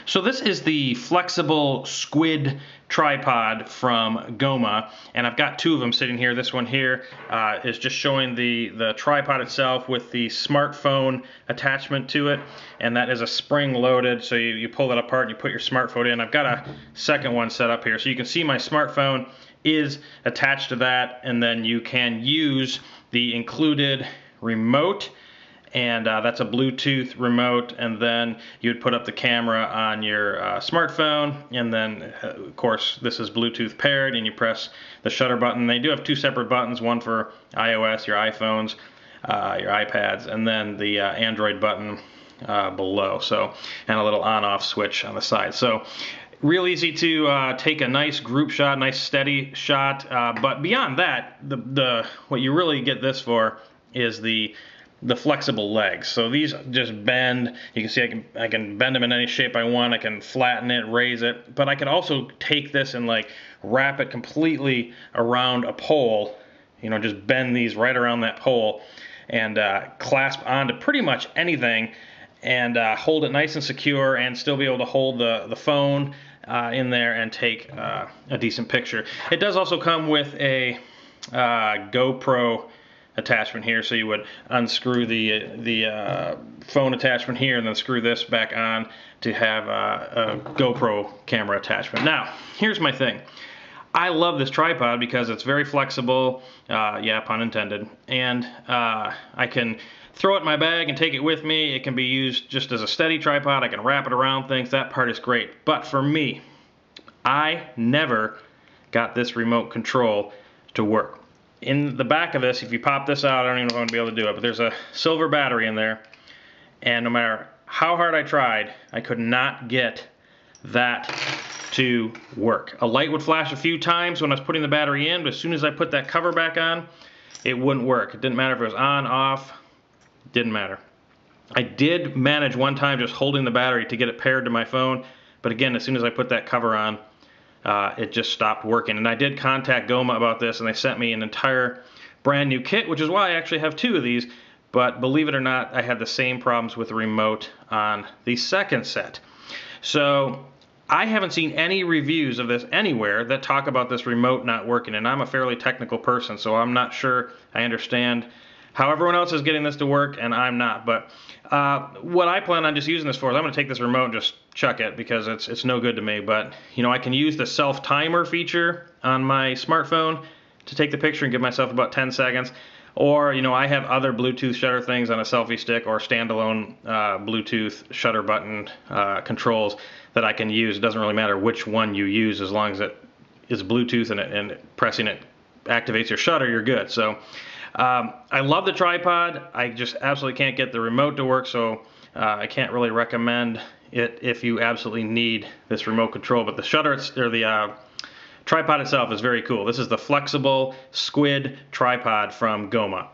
So this is the flexible squid tripod from GOMA, and I've got two of them sitting here. This one here is just showing the tripod itself with the smartphone attachment to it, and that is a spring loaded, so you pull that apart and you put your smartphone in. I've got a second one set up here, so you can see my smartphone is attached to that, and then you can use the included remote, and that's a Bluetooth remote, and then you would put up the camera on your smartphone, and then of course this is Bluetooth paired, and you press the shutter button. They do have two separate buttons, one for iOS, your iPhones, your iPads, and then the Android button below, so, and a little on-off switch on the side. So real easy to take a nice group shot, nice steady shot, but beyond that, what you really get this for is the flexible legs. So these just bend. You can see I can bend them in any shape I want. I can flatten it, raise it, but I can also take this and like wrap it completely around a pole, you know, just bend these right around that pole and clasp onto pretty much anything and hold it nice and secure and still be able to hold the phone in there and take a decent picture. It does also come with a GoPro attachment here, so you would unscrew the phone attachment here and then screw this back on to have a GoPro camera attachment. Now, here's my thing. I love this tripod because it's very flexible, yeah, pun intended, and I can throw it in my bag and take it with me. It can be used just as a steady tripod. I can wrap it around things. That part is great. But for me, I never got this remote control to work. In the back of this, if you pop this out, I don't even know if I'm going to be able to do it, but there's a silver battery in there, and no matter how hard I tried, I could not get that to work. A light would flash a few times when I was putting the battery in, but as soon as I put that cover back on, it wouldn't work. It didn't matter if it was on, off, didn't matter. I did manage one time just holding the battery to get it paired to my phone, but again, as soon as I put that cover on, it just stopped working. And I did contact GOMA about this, and they sent me an entire brand new kit, which is why I actually have two of these. But believe it or not, I had the same problems with the remote on the second set. So I haven't seen any reviews of this anywhere that talk about this remote not working, and I'm a fairly technical person, so I'm not sure I understand how everyone else is getting this to work, and I'm not. But what I plan on just using this for is I'm going to take this remote and just chuck it because it's no good to me. But you know, I can use the self-timer feature on my smartphone to take the picture and give myself about 10 seconds. Or, you know, I have other Bluetooth shutter things on a selfie stick or standalone Bluetooth shutter button controls that I can use. It doesn't really matter which one you use as long as it is Bluetooth and pressing it activates your shutter, you're good. So I love the tripod. I just absolutely can't get the remote to work, so I can't really recommend it if you absolutely need this remote control. But the shutter, or the tripod itself is very cool. This is the flexible Squid tripod from GOMA.